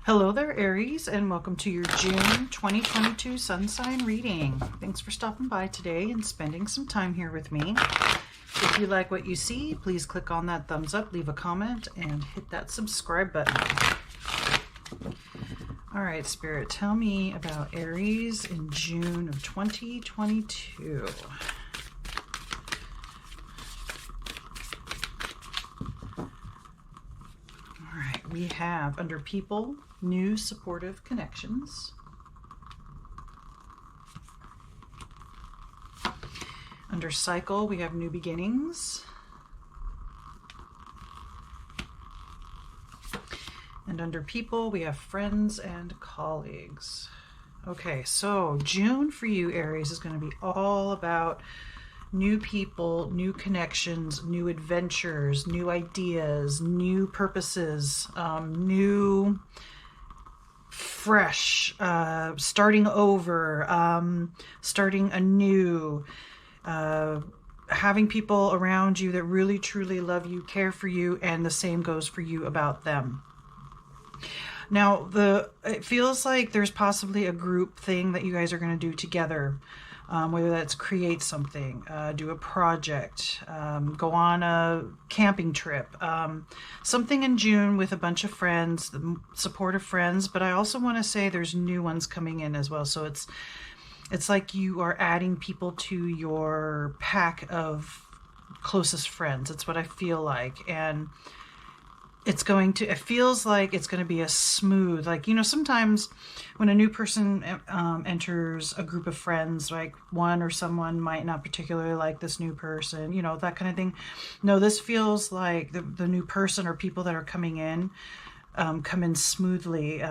Hello there, Aries, and welcome to your June 2022 sun sign reading. Thanks for stopping by today and spending some time here with me. If you like what you see, please click on that thumbs up, leave a comment, and hit that subscribe button. All right, Spirit, tell me about Aries in June of 2022. All right, we have under people, new supportive connections. Under cycle, we have new beginnings. And under people, we have friends and colleagues. Okay, so June for you, Aries, is going to be all about new people, new connections, new adventures, new ideas, new purposes, new, fresh, starting over, starting anew, having people around you that really truly love you, care for you, and the same goes for you about them. Now, it feels like there's possibly a group thing that you guys are going to do together, whether that's create something, do a project, go on a camping trip, something in June with a bunch of friends, supportive friends, but I also want to say there's new ones coming in as well. So it's like you are adding people to your pack of closest friends. It's what I feel like. And it feels like it's going to be a smooth, like, you know, sometimes when a new person enters a group of friends, like one or someone might not particularly like this new person, you know, that kind of thing. No, this feels like the new person or people that are coming in come in smoothly,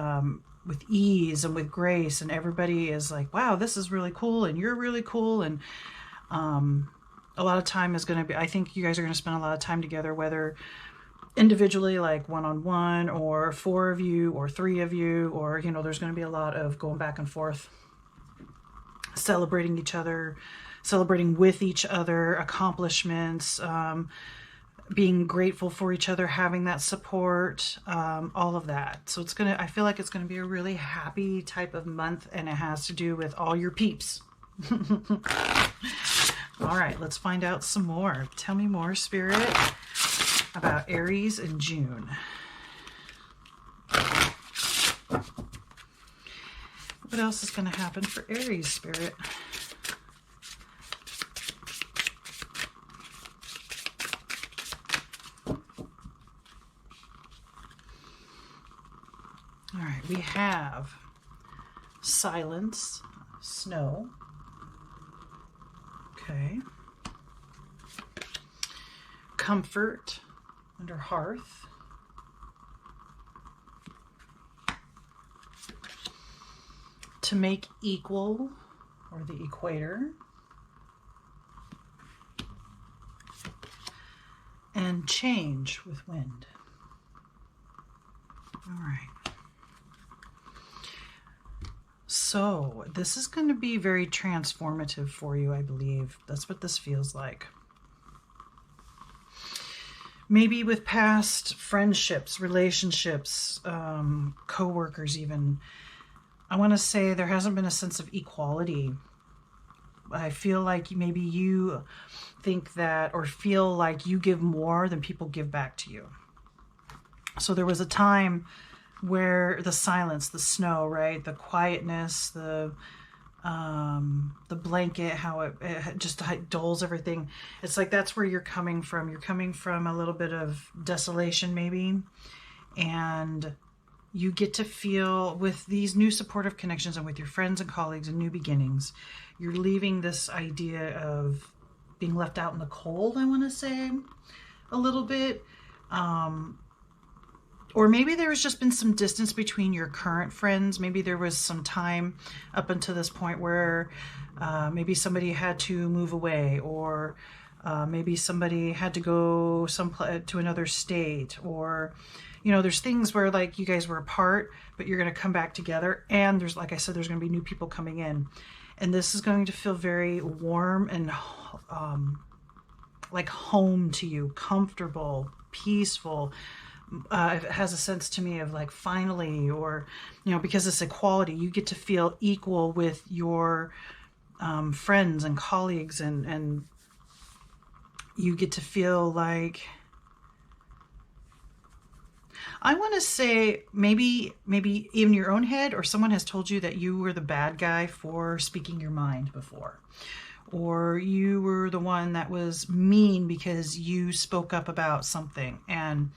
with ease and with grace, and everybody is like, wow, this is really cool, and you're really cool, and a lot of time is going to be, I think you guys are going to spend a lot of time together, whether individually, like one-on-one, or four of you, or three of you, or, you know, there's going to be a lot of going back and forth, celebrating each other, celebrating with each other, accomplishments, being grateful for each other, having that support, all of that. So I feel like it's going to be a really happy type of month, and it has to do with all your peeps. All right, let's find out some more. Tell me more, Spirit, about Aries in June. What else is going to happen for Aries, Spirit? All right, we have silence, snow. Okay. Comfort under hearth. To make equal, or the equator. And change with wind. All right. So this is going to be very transformative for you, I believe. That's what this feels like. Maybe with past friendships, relationships, co-workers even. I want to say there hasn't been a sense of equality. I feel like maybe you think that, or feel like you give more than people give back to you. So there was a time where the silence, the snow, right? The quietness, the blanket, how it just dulls everything. It's like that's where you're coming from. You're coming from a little bit of desolation maybe, and you get to feel with these new supportive connections and with your friends and colleagues and new beginnings, you're leaving this idea of being left out in the cold, I want to say, a little bit. Or maybe there has just been some distance between your current friends. Maybe there was some time up until this point where maybe somebody had to move away, or maybe somebody had to go to another state, or, you know, there's things where like you guys were apart, but you're going to come back together. And there's, like I said, there's going to be new people coming in. And this is going to feel very warm and like home to you, comfortable, peaceful, it has a sense to me of like finally, or, you know, because it's equality, you get to feel equal with your friends and colleagues, and you get to feel like, I want to say maybe in your own head, or someone has told you that you were the bad guy for speaking your mind before, or you were the one that was mean because you spoke up about something. And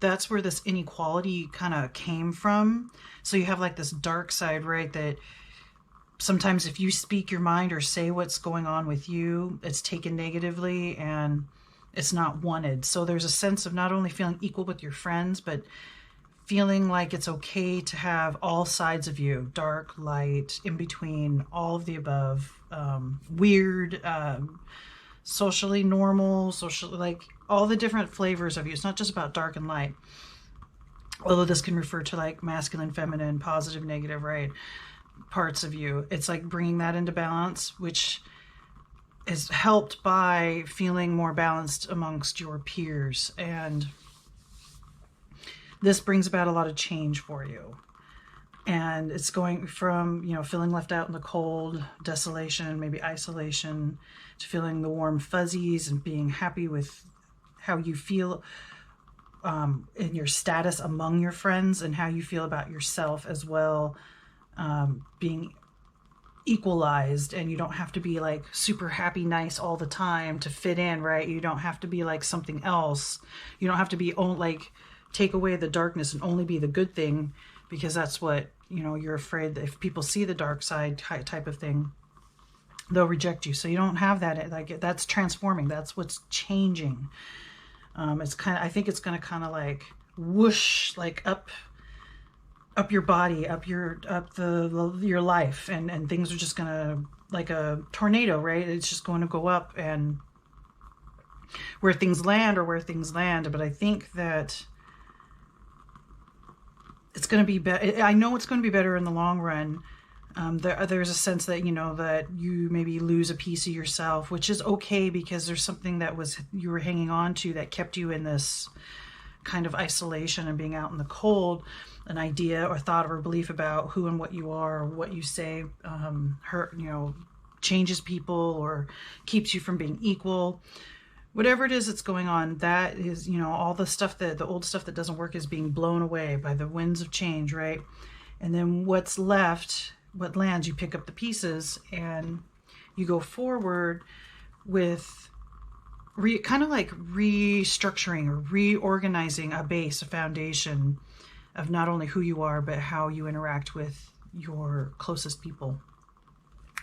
that's where this inequality kind of came from. So you have like this dark side, right? That sometimes if you speak your mind or say what's going on with you, it's taken negatively and it's not wanted. So there's a sense of not only feeling equal with your friends, but feeling like it's okay to have all sides of you, dark, light, in between, all of the above, weird, socially normal, socially, like all the different flavors of you. It's not just about dark and light, although this can refer to like masculine, feminine, positive, negative, right? Parts of you. It's like bringing that into balance, which is helped by feeling more balanced amongst your peers. And this brings about a lot of change for you. And it's going from, you know, feeling left out in the cold, desolation, maybe isolation, to feeling the warm fuzzies and being happy with how you feel in your status among your friends, and how you feel about yourself as well, being equalized. And you don't have to be like super happy, nice all the time to fit in, right? You don't have to be like something else. You don't have to be like take away the darkness and only be the good thing, because that's what, you know, you're afraid that if people see the dark side type of thing, they'll reject you. So you don't have that. Like, that's transforming. That's what's changing. It's kind of, I think it's going to kind of like whoosh, like up your body, up your life, and things are just going to, like a tornado, right? It's just going to go up, and where things land or where things land. But I think that it's going to be better. I know it's going to be better in the long run. There's a sense that, you know, that you maybe lose a piece of yourself, which is okay, because there's something that you were hanging on to that kept you in this kind of isolation and being out in the cold. An idea or thought or belief about who and what you are, or what you say, hurt, you know, changes people or keeps you from being equal. Whatever it is that's going on, that is, you know, all the stuff that, the old stuff that doesn't work, is being blown away by the winds of change, right? And then what's left, what lands, you pick up the pieces and you go forward with kind of like restructuring or reorganizing a base, a foundation of not only who you are, but how you interact with your closest people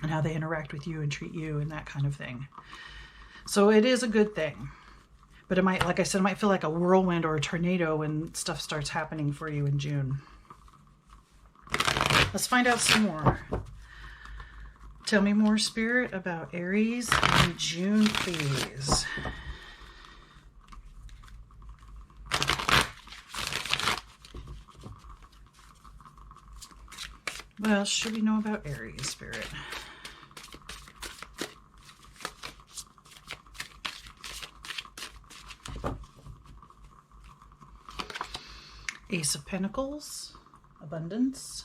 and how they interact with you and treat you and that kind of thing. So it is a good thing, but it might, like I said, it might feel like a whirlwind or a tornado when stuff starts happening for you in June. Let's find out some more. Tell me more, Spirit, about Aries in June, please. What else should we know about Aries, Spirit? Ace of Pentacles, abundance.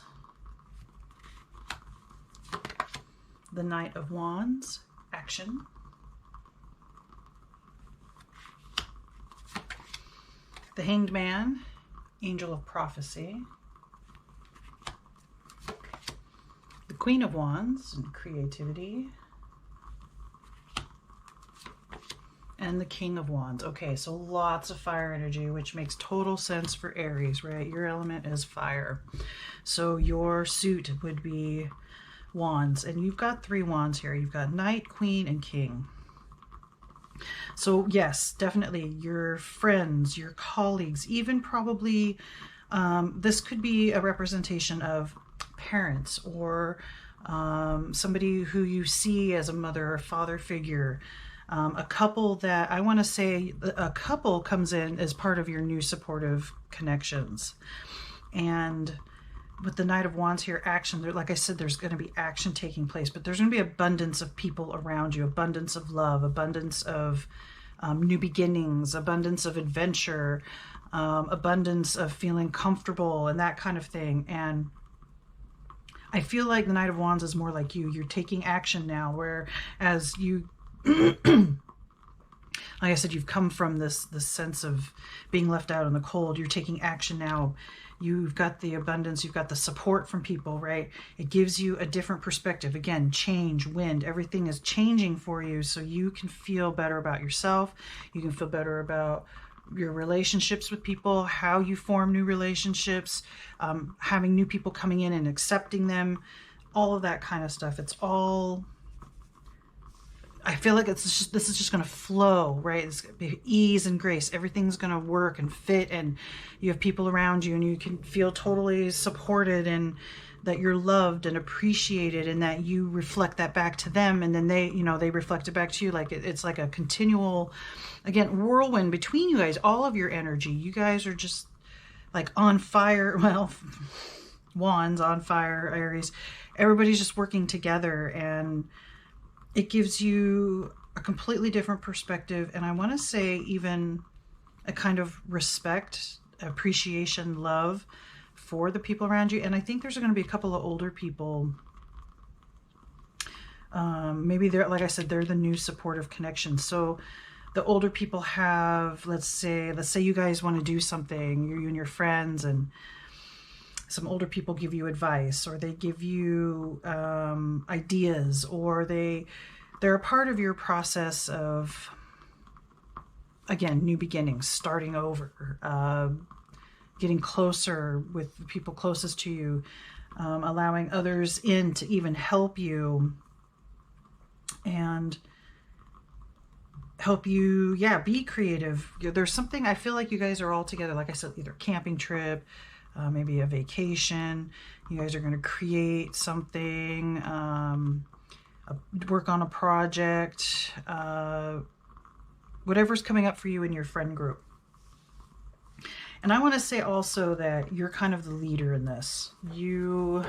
The Knight of Wands, action. The Hanged Man, Angel of Prophecy. The Queen of Wands, and creativity. And the King of Wands. Okay, so lots of fire energy, which makes total sense for Aries, right? Your element is fire. So your suit would be Wands. And you've got 3 wands here. You've got Knight, Queen, and King. So yes, definitely your friends, your colleagues, even probably this could be a representation of parents, or somebody who you see as a mother or father figure. A couple that, I want to say a couple comes in as part of your new supportive connections. And with the Knight of Wands here, action, there, like I said, there's going to be action taking place, but there's going to be abundance of people around you, abundance of love, abundance of new beginnings, abundance of adventure, abundance of feeling comfortable and that kind of thing. And I feel like the Knight of Wands is more like you. You're taking action now, whereas you, like I said, you've come from this sense of being left out in the cold. You're taking action now. You've got the abundance. You've got the support from people, right? It gives you a different perspective. Again, change, wind, everything is changing for you, so you can feel better about yourself. You can feel better about your relationships with people, how you form new relationships, having new people coming in and accepting them, all of that kind of stuff. It's all, I feel like this is just going to flow, right? It's gonna be ease and grace. Everything's going to work and fit, and you have people around you, and you can feel totally supported, and that you're loved and appreciated, and that you reflect that back to them, and then they, you know, they reflect it back to you. Like it's like a continual, again, whirlwind between you guys. All of your energy, you guys are just like on fire. Well, wands on fire, Aries. Everybody's just working together, and it gives you a completely different perspective. And I want to say even a kind of respect, appreciation, love for the people around you. And I think there's going to be a couple of older people. Maybe they're, like I said, they're the new supportive connection. So the older people have, let's say you guys want to do something, you and your friends, and some older people give you advice, or they give you ideas, or they're a part of your process of, again, new beginnings, starting over, getting closer with the people closest to you, allowing others in to even help you and help you, be creative. There's something, I feel like you guys are all together, like I said, either camping trip, maybe a vacation. You guys are going to create something, work on a project, whatever's coming up for you in your friend group. And I want to say also that you're kind of the leader in this. You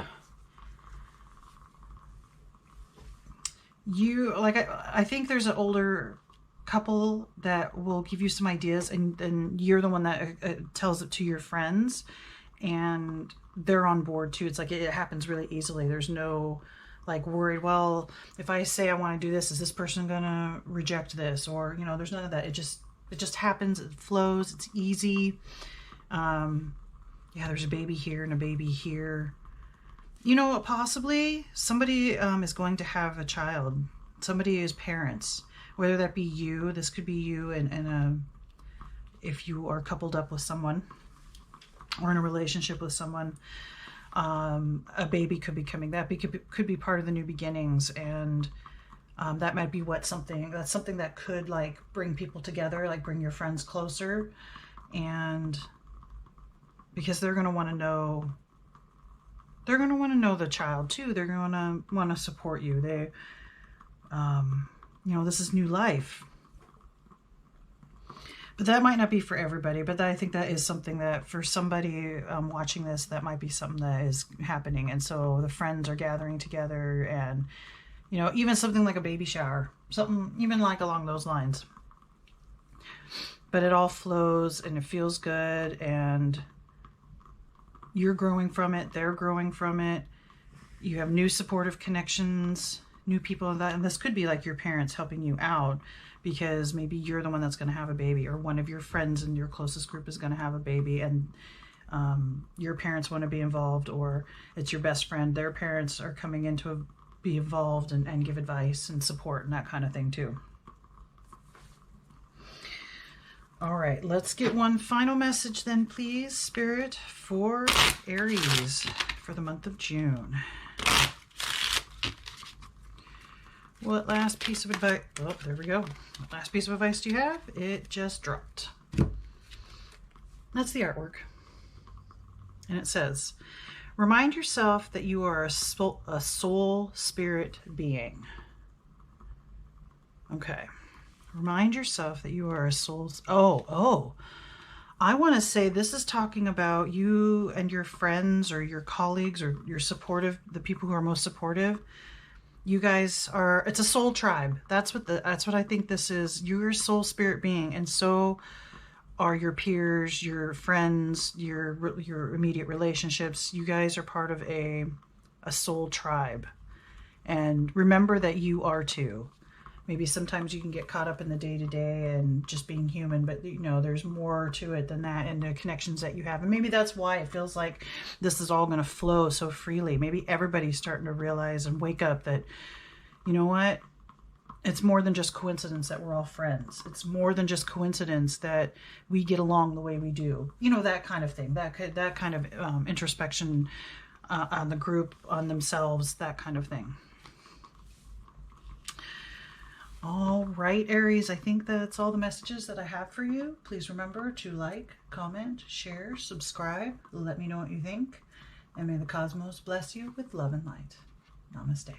like, I think there's an older couple that will give you some ideas, and then you're the one that tells it to your friends, and they're on board too. It's like it happens really easily. There's no like worried, well, if I say I want to do this, is this person gonna reject this? Or, you know, there's none of that. It just happens. It flows. It's easy. There's a baby here and a baby here. You know, possibly somebody is going to have a child. Somebody is parents, whether that be you. This could be you, and if you are coupled up with someone or in a relationship with someone, a baby could be coming. That could be part of the new beginnings, and that might be something that could like bring people together, like bring your friends closer, and because they're going to want to know. They're going to want to know the child too. They're going to want to support you. They, this is new life. But that might not be for everybody. But I think that is something that for somebody watching this, that might be something that is happening. And so the friends are gathering together, and, even something like a baby shower, something even like along those lines. But it all flows and it feels good, and you're growing from it. They're growing from it. You have new supportive connections, new people in that. And this could be like your parents helping you out, because maybe you're the one that's going to have a baby, or one of your friends in your closest group is going to have a baby, and your parents want to be involved, or it's your best friend. Their parents are coming in to be involved and give advice and support and that kind of thing too. All right, let's get one final message then, please, Spirit, for Aries for the month of June. What last piece of advice? Oh, there we go. What last piece of advice do you have? It just dropped. That's the artwork. And it says, remind yourself that you are a soul spirit being. Okay. Remind yourself that you are a soul. I want to say this is talking about you and your friends or your colleagues or your supportive, the people who are most supportive. You guys are, it's a soul tribe. That's what I think this is. You're a soul spirit being. And so are your peers, your friends, your immediate relationships. You guys are part of a soul tribe. And remember that you are too. Maybe sometimes you can get caught up in the day-to-day and just being human, but you know, there's more to it than that, and the connections that you have. And maybe that's why it feels like this is all going to flow so freely. Maybe everybody's starting to realize and wake up that, you know what? It's more than just coincidence that we're all friends. It's more than just coincidence that we get along the way we do. You know, that kind of thing, that kind of introspection on the group, on themselves, that kind of thing. All right, Aries, I think that's all the messages that I have for you. Please remember to like, comment, share, subscribe. Let me know what you think. And may the cosmos bless you with love and light. Namaste.